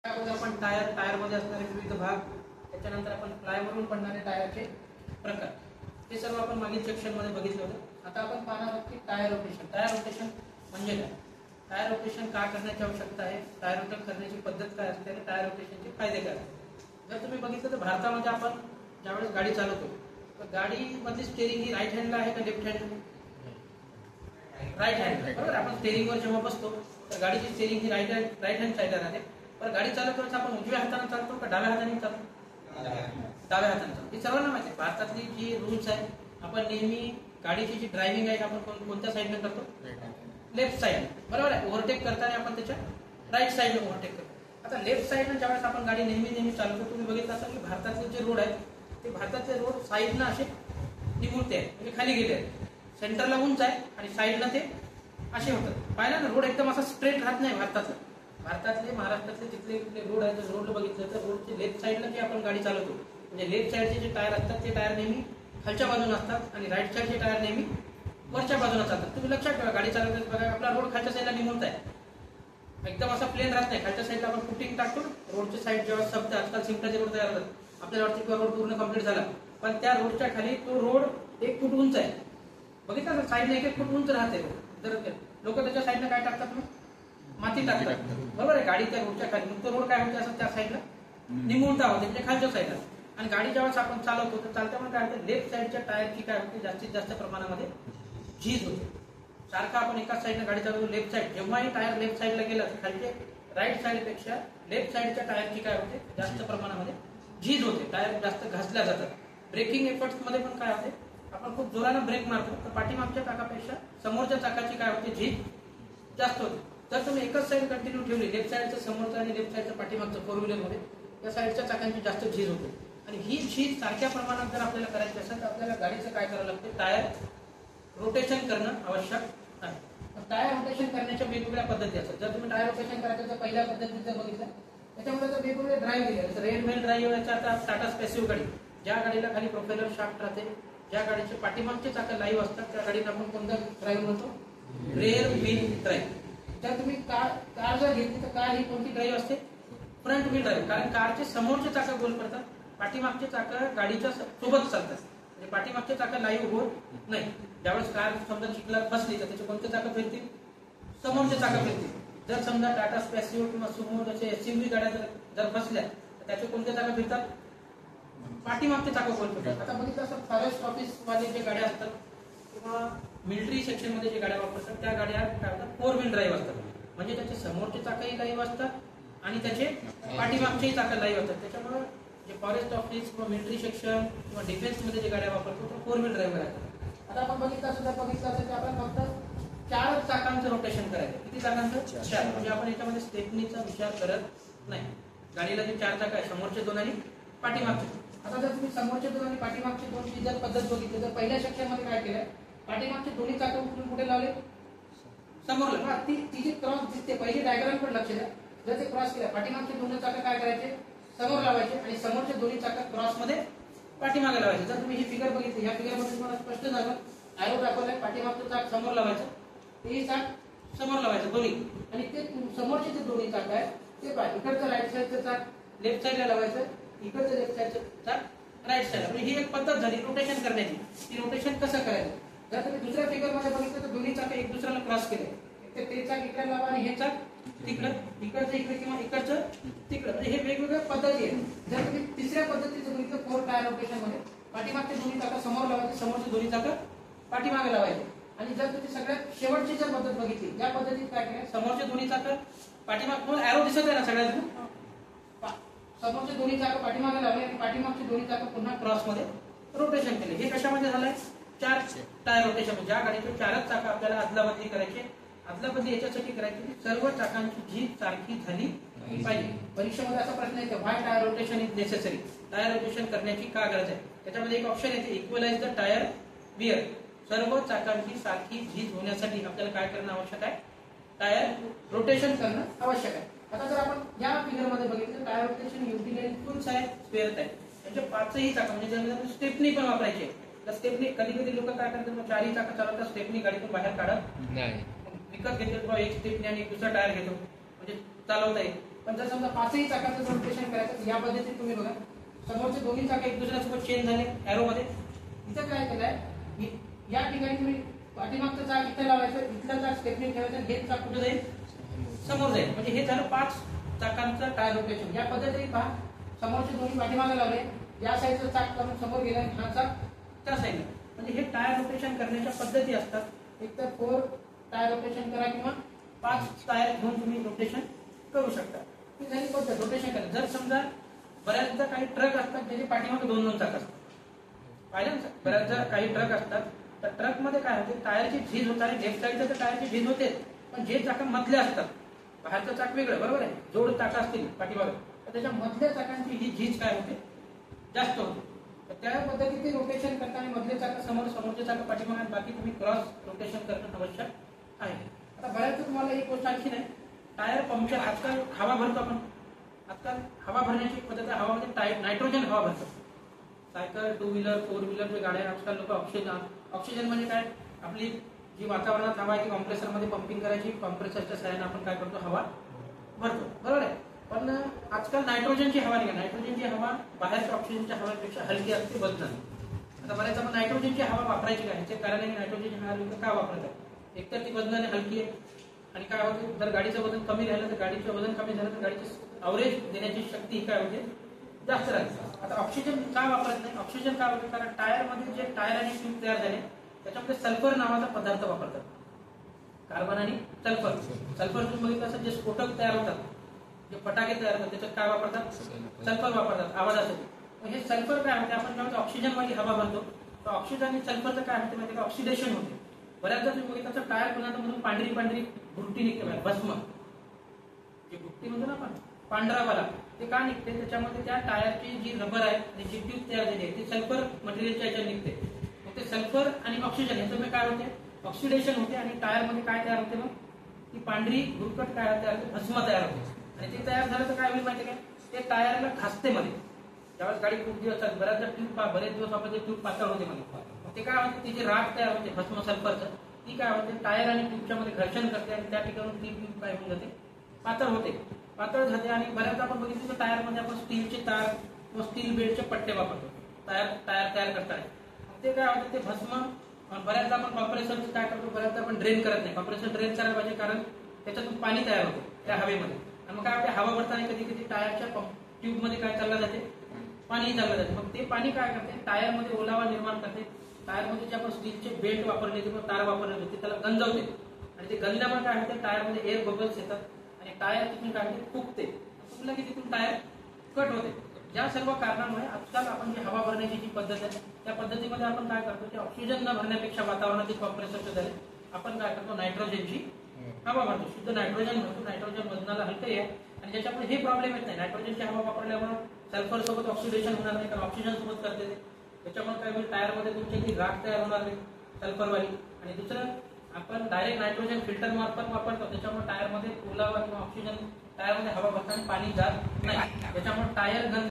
आपण टायर मध्ये असणारे विविध भाग, त्याच्यानंतर आपण फ्लायवरून पडणारे टायरचे प्रकार, हे सर्व आपण मागील सेक्शन मध्ये बघितलं होतं. आता आपण पाहणार आहोत की टायर रोटेशन. टायर रोटेशन म्हणजे काय, टायर रोटेशन का करण्याची आवश्यकता आहे, टायर रोटेट करण्याची पद्धत काय असते आणि टायर रोटेशनचे फायदे काय असतात. जर तुम्ही बघितलं तर भारतामध्ये आपण ज्यावेळेस गाडी चालवतो तर गाडी मधली स्टेअरिंग ही राईट हँडला आहे का लेफ्ट हँड? राईट हँड, बरोबर. आपण स्टेअरिंगवर जेव्हा बसतो तर गाडीची स्टेअरिंग ही राईट हँड साईडला राहते. पण गाडी चालवताना आपण उजव्या हाताने चालतो का डाव्या हाताने चालतो? डाव्या हाताने चालतो. हे सर्वांना माहिती आहे. भारतातली जी रूल्स आहे, आपण नेहमी गाडीची जी ड्रायव्हिंग आहे आपण कोणत्या साईडने करतो? लेफ्ट साईड, बरोबर आहे. ओव्हरटेक करताना आपण त्याच्या राईट साईडने ओव्हरटेक करतो. आता लेफ्ट साईडने ज्यावेळेस आपण गाडी नेहमी चालवतो, तुम्ही बघितलं असाल की भारतातले जे रोड आहेत ते भारताचे रोड साईडनं असे निमुळते आहेत, म्हणजे खाली गेले आहेत. सेंटरला उंच आहे आणि साईडला ते असे होतात. पाहिलं ना, रोड एकदम असा स्ट्रेट राहत नाही भारताचा. भारतातले, महाराष्ट्रातले तिथले रोड आहेत, रोड बघितलं तर रोडचे लेफ्ट साईडला जे आपण गाडी चालवतो, म्हणजे लेफ्ट साईडचे जे टायर असतात ते टायर नेहमी खालच्या बाजूने असतात आणि राईट साईडचे टायर नेहमी वरच्या बाजूने चालतात. तुम्ही लक्षात ठेवा, गाडी चालवतात बघा, आपला रोड खालच्या साईडला निमुळत आहे, एकदम असा प्लेन राहत नाही. खालच्या साईडला आपण फुटिंग टाकतो, रोडच्या साईड जेव्हा सबते आजकाल सिमेंटचे रोड तयार होतात, आपल्याला वाटतं की रोड पूर्ण कम्प्लीट झाला, पण त्या रोडच्या खाली तो रोड 1 फूट उंच आहे. बघितलं तर साईडने 1 फूट उंच राहते. जर लोक त्याच्या साईडला काय टाकतात, मग माती टाकतात, बरोबर आहे, गाडी त्या रोडच्या खाली. मग तो रोड काय होते, असं त्या साईडला निमुळता होते, म्हणजे खालच्या साईडला. आणि गाडी जेव्हा आपण चालवतो तर चालताना काय होते, लेफ्ट साईडच्या टायरची काय होते, जास्तीत जास्त प्रमाणामध्ये झीज होते. सारखा आपण एकाच साईडने गाडी चालवतो लेफ्ट साईड, जेव्हाही टायर लेफ्ट साईडला गेला तर खालचे राईट साईडपेक्षा लेफ्ट साईडच्या टायरची काय होते, जास्त प्रमाणामध्ये झीज होते, टायर जास्त घासल्या जातात. ब्रेकिंग एफर्ट्स मध्ये पण काय होते, आपण खूप जोरानं ब्रेक मारतो तर पाठीमागच्या चाकापेक्षा समोरच्या चाकाची काय होते, झीज जास्त होते. जर तुम्ही एकच साईड कंटिन्यू ठेवली, लेफ्ट साईडचं समोरचं आणि लेफ्ट साईडचं पाठीमागचं फोर व्हीलरमध्ये, त्या साईडच्या चाकांची जास्त झीज होते. आणि ही झीज सारख्या प्रमाणात जर आपल्याला करायची असेल तर आपल्याला गाडीचं काय करावं लागतं, टायर रोटेशन करणं आवश्यक आहे. टायर रोटेशन करण्याच्या वेगवेगळ्या पद्धती असतात. जर तुम्ही टायर रोटेशन करायचं तर पहिल्या पद्धतीत जर बघितलं, त्याच्यामध्ये तर वेगवेगळे ड्राईव्ह दिले. जसं रेन व्हील ड्राईव्ह याचा आता टाटा स्पेसिओ गाडी, ज्या गाडीला खाली प्रोपेलर शाफ्ट राहते, ज्या गाडीचे पाठीमागचे चाकं लाईव्ह असतात, त्या गाडीला आपण कोणता ड्राईव्ह म्हणतो, रेअर व्हील ड्राईव्ह. जर तुम्ही कार जर घेतली तर कार ही कोणती ड्राईव्ह असते, फ्रंट व्हील ड्राईव्ह. कारण कारचे समोरचे चाकं गोल करतात, पाठीमागचे चाकं गाडीच्या सोबत चालतात, म्हणजे पाठीमागचे चाकं लाईव्ह होत नाही. ज्यावेळेस कार समजा चिखलात फसली तर त्याचे कोणते चाकं फिरतील, समोरचे चाकं फिरतील. जर समजा टाटा स्पेसिओ किंवा सुमो जसे एसयूव्ही गाड्या जर फसल्या तर त्याचे कोणते चाकं फिरतात, पाठीमागचे चाकं गोल फिरतात. आता बघितलं असं फॉरेस्ट ऑफिस वाले जे गाड्या असतात किंवा मिलिटरी सेक्शन मध्ये जे गाड्या वापरतात त्या गाड्या काय होतात, 4 व्हील ड्राईव्ह असतात, म्हणजे त्याचे समोरचे चाकही लाईव्ह असतात आणि त्याचे पाठीमागचेही चाकं लाईव्ह असतात. त्याच्यामुळे जे फॉरेस्ट ऑफिस किंवा मिलिटरी सेक्शन किंवा डिफेन्स मध्ये जे गाड्या वापरतो तो 4 व्हील ड्राईव्ह राहतात. आता आपण बघितलं असेल की आपण फक्त 4 चाकांचं रोटेशन करायचं. किती चाकांचं? 4. म्हणजे आपण याच्यामध्ये स्टेपनीचा विचार करत नाही. गाडीला जे 4 चाक आहे, समोरचे 2 आणि पाठीमागचे. आता जर तुम्ही समोरचे 2 आणि पाठीमागचे 2 ची जर पद्धत बघितली तर पहिल्या सेक्शन मध्ये काय केलंय, पाठीमागचे दोन्ही चाकं उचलून कुठे लावले, समोरला. ती जी क्रॉस दिसते, पहिली डायग्राम पण लक्ष द्या. जर ते क्रॉस केलं, पाठीमागचे दोन्ही चाकं काय करायचे, समोर लावायचे आणि समोरचे दोन्ही चाकं क्रॉस मध्ये पाठीमागे लावायचे. जर तुम्ही ही फिगर बघितली, या फिगर मध्ये तुम्हाला स्पष्ट झालं, ॲरो दाखवलाय, पाठीमागचं चाक समोर लावायचं, तेही चाक समोर लावायचं दोन्ही, आणि ते समोरचे जे दोन्ही चाक आहे ते पाहिजे. इकडचं राईट साईडचं चाक लेफ्ट साईडला लावायचं, इकडचं लेफ्ट साईडचं चाक राईट साईडला. म्हणजे ही एक पद्धत झाली रोटेशन करण्याची. ती रोटेशन कसं करायचं, जर तुम्ही दुसऱ्या फिगर मध्ये बघितलं तर दोन्ही चाक एक दुसऱ्याला क्रॉस केले, ते चाक इकडे लावा आणि हे चाक तिकडं, इकडचं इकडे किंवा इकडचं तिकडं. म्हणजे हे वेगवेगळ्या पद्धती आहेत. जर तुम्ही तिसऱ्या पद्धतीचं बघितलं, 4 टायर रोटेशन मध्ये, पाठीमागचे दोन्ही चाकं समोर लावायचे, समोरचे दोन्ही चाकं पाठीमागे लावायचे. आणि जर तुम्ही सगळ्यात शेवटची जर पद्धत बघितली, या पद्धतीत काय केलं, समोरचे दोन्ही चाकं पाठीमाग, ॲरो दिसत आहे ना सगळ्यांना, समोरचे दोन्ही चाकं पाठीमागे लावले आणि पाठीमागचे दोन्ही चाकं पुन्हा क्रॉस मध्ये रोटेशन केले. हे कशामध्ये झालंय, 4 टायर रोटेशन. ज्या गाडीचे 4च चाकं आपल्याला अदलाबदली करायचे, अदलाबदली याच्यासाठी करायची की सर्व चाकांची झीज सारखी झाली पाहिजे. परीक्षेमध्ये असा प्रश्न येतो, why tyre rotation is necessary, tyre rotation करण्याची का गरज आहे. त्याच्यामध्ये एक ऑप्शन येते, इक्वलाइज द टायर वियर. सर्व चाकांची सारखी झीज होण्यासाठी आपल्याला काय करणं आवश्यक आहे, टायर रोटेशन करणं आवश्यक आहे. आता जर आपण या फिगर मध्ये बघितलं, टायर रोटेशन युटिलाइज टूल्स आहे, स्पेअर आहे, त्याचे 5ही चाकं, म्हणजे जर स्टेपनी पण वापरायचे तर स्टेपनी, कधी कधी लोक काय करतात, 4ही चाकं चालवतात, स्टेपनी गाडीतून बाहेर काढत नाही, विकत घेतात, एक स्टेपनी आणि एक दुसरा टायर घेतो म्हणजे चालवता येईल. पण जर समजा पाचही चाकाचं रोटेशन करायचं तर या पद्धतीत तुम्ही बघा, समोरचे दोन्ही चाक एक दुसऱ्यासोबत चेंज झाले एरो मध्ये. इथं काय केलंय, या ठिकाणी तुम्ही पाठीमागचं चाक इथे लावायचं, इथलं चाक स्टेपनी ठेवायचं, हे चाक कुठे जाईल, समोर जाईल. म्हणजे हे झालं 5 चाकांचं टायर रोटेशन. या पद्धतीने पहा, समोरचे दोन्ही पाठीमागे लावले, या साईडचं चाक करून समोर गेलं आणि हा चाक त्या साईडला. म्हणजे हे टायर रोटेशन करण्याच्या पद्धती असतात. एक तर 4 टायर रोटेशन करा किंवा 5 टायर घेऊन तुम्ही रोटेशन करू शकता. ही झाली पद्धत रोटेशन करा. जर समजा बऱ्याचदा काही ट्रक असतात ज्याचे पाठीमागे 2-2 चाक असतात, पाहिलं ना, बऱ्याचदा काही ट्रक असतात तर ट्रक मध्ये काय होते, टायरची झीज होत आहे. लेफ्ट साईडचं तर टायरची झीज होते, पण जे चाक मधले असतात, बाहेरचं चाक वेगळं, बरोबर आहे, जोड चाक असतील पाठीमागे, तर त्याच्या मधल्या चाकांची ही झीज काय होते, जास्त होते. तर त्या पद्धतीने रोटेशन करताना मधले चाक समोर, समोरचे चाक पाठीमागे, बाकी तुम्ही क्रॉस रोटेशन करणं आवश्यक आहे. आता बऱ्याचदा तुम्हाला एक गोष्ट आणखी नाही, टायर पंक्चर, आजकाल हवा भरतो आपण, आजकाल हवा भरण्याची पद्धत आहे, हवामध्ये नायट्रोजन हवा भरतो. सायकल, 2 व्हीलर, 4 व्हीलर गाड्या, आजकाल लोक ऑक्सिजन म्हणजे काय, आपली जी वातावरणात हवा आहे ती कॉम्प्रेसर मध्ये पंपिंग करायची, कॉम्प्रेसरच्या सहाय्याने आपण काय करतो, हवा भरतो, बरोबर आहे. पण आजकाल नायट्रोजनची हवा निघाली. नायट्रोजनची हवा बाहेरच्या ऑक्सिजनच्या हवेपेक्षा हलकी असते, वजन. आता बऱ्याच आपण नायट्रोजनची हवा वापरायची काय, याचे कारण आहे नायट्रोजनची हवा का वापरतात, एकतर ती वजनाने हलकी आहे, आणि काय होते, जर गाडीचं वजन कमी राहिलं तर गाडीचं वजन कमी झालं तर गाडीची अवरेज देण्याची शक्ती काय होते, जास्त राहते. आता ऑक्सिजन का वापरत नाही, ऑक्सिजन का वापरत, कारण टायर मध्ये जे टायर आणि ट्यूब तयार झाले त्याच्यामध्ये सल्फर नावाचा पदार्थ वापरतात. कार्बन आणि सल्फर. सल्फर तुम्ही बघितलं असेल, जे स्फोटक तयार होतात, जे फटाके तयार होतात, त्याच्यात काय वापरतात, सल्फर वापरतात आवाजासाठी. हे सल्फर काय होते, आपण जेव्हा ऑक्सिजन वाली हवा भरतो तर ऑक्सिजन आणि सल्फरचं काय होते माहिती का, ऑक्सिडेशन होते. बऱ्याचदा तुम्ही बघितलं तर टायर पुन्हा पांढरी पांढरी भुरटी निघते बाहेर, भस्म, जी भुरटी म्हणतो ना आपण, पांढरावाला, ते का निघते, त्याच्यामध्ये त्या टायरची जी रबर आहे आणि जी ट्यूब तयार झाली आहे ती सल्फर मटेरियलच्या याच्यात निघते. मग ते सल्फर आणि ऑक्सिजन याच्यामुळे काय होते, ऑक्सिडेशन होते, आणि टायर मध्ये काय तयार होते, मग ती पांढरी भुरकट काय तयार होते, भस्म तयार होते. आणि ते तयार झालं तर काय होईल माहिती काय, ते टायरला घासते मध्ये. ज्यावेळेस गाडी खूप दिवस चालते, बऱ्याचदा ट्यूब बरेच दिवस वापरते, ट्यूब पातळ होते मध्ये, ते काय होते, तिची राख तयार होते भस्म सल्फरचं, ती काय होते, टायर आणि ट्यूबच्या मध्ये घर्षण करते आणि त्या ठिकाणी ती ट्यूब काय होऊन जाते, पातळ होते, पातळ झाले. आणि बऱ्याचदा आपण बघितलं तर टायर मध्ये आपण स्टीलचे तार किंवा स्टील बेल्टचे पट्टे वापरतो टायर तयार करताना. ते काय होते, ते भस्म. बऱ्याचदा आपण कॉम्प्रेसरचं काय करतो, बऱ्याचदा आपण ड्रेन करत नाही, कॉम्प्रेसर ड्रेन करायला पाहिजे, कारण त्याच्यातून पाणी तयार होते त्या हवेमध्ये. आणि मग काय होते, हवा भरताना कधी कधी टायरच्या ट्यूब मध्ये काय चाललं जाते, पाणी चाललं जाते. मग ते पाणी काय करते, टायर मध्ये ओलावा निर्माण करते. टायर मध्ये जे आपण स्टीलचे बेल्ट वापरले किंवा तार वापरले होते त्याला गंजवते, आणि ते गंजल्यामुळे काय होते, टायर मध्ये एअर बबल्स येतात आणि टायर तिथून काय होते, फुगते. फुगलं की तिथून टायर कट होते. या सर्व कारणामुळे आजकाल आपण जी हवा भरण्याची जी पद्धत आहे त्या पद्धतीमध्ये आपण काय करतो, की ऑक्सिजन न भरण्यापेक्षा वातावरणातील कॉम्प्रेसरचे झाले आपण काय करतो, नायट्रोजनची हवा भरतो, शुद्ध नायट्रोजन भरतो. नायट्रोजन वजनाला हलकं आहे आणि त्याच्यामुळे हे प्रॉब्लेम येत नाही. नायट्रोजनची हवा वापरल्यामुळे सल्फर सोबत ऑक्सिडेशन होणार नाही, कारण ऑक्सिजन सोबत करते ते. त्याच्यामुळे काय होईल, टायर मध्ये तुमची राख तयार होणार नाही सल्फरवाली. आणि दुसरं, आपण डायरेक्ट नायट्रोजन फिल्टर मार्फत वापरतो, त्याच्यामुळे टायर मध्ये ओलावा किंवा ऑक्सिजन टायर मध्ये हवा भरताना पाणी जात नाही, त्याच्यामुळे टायर गंज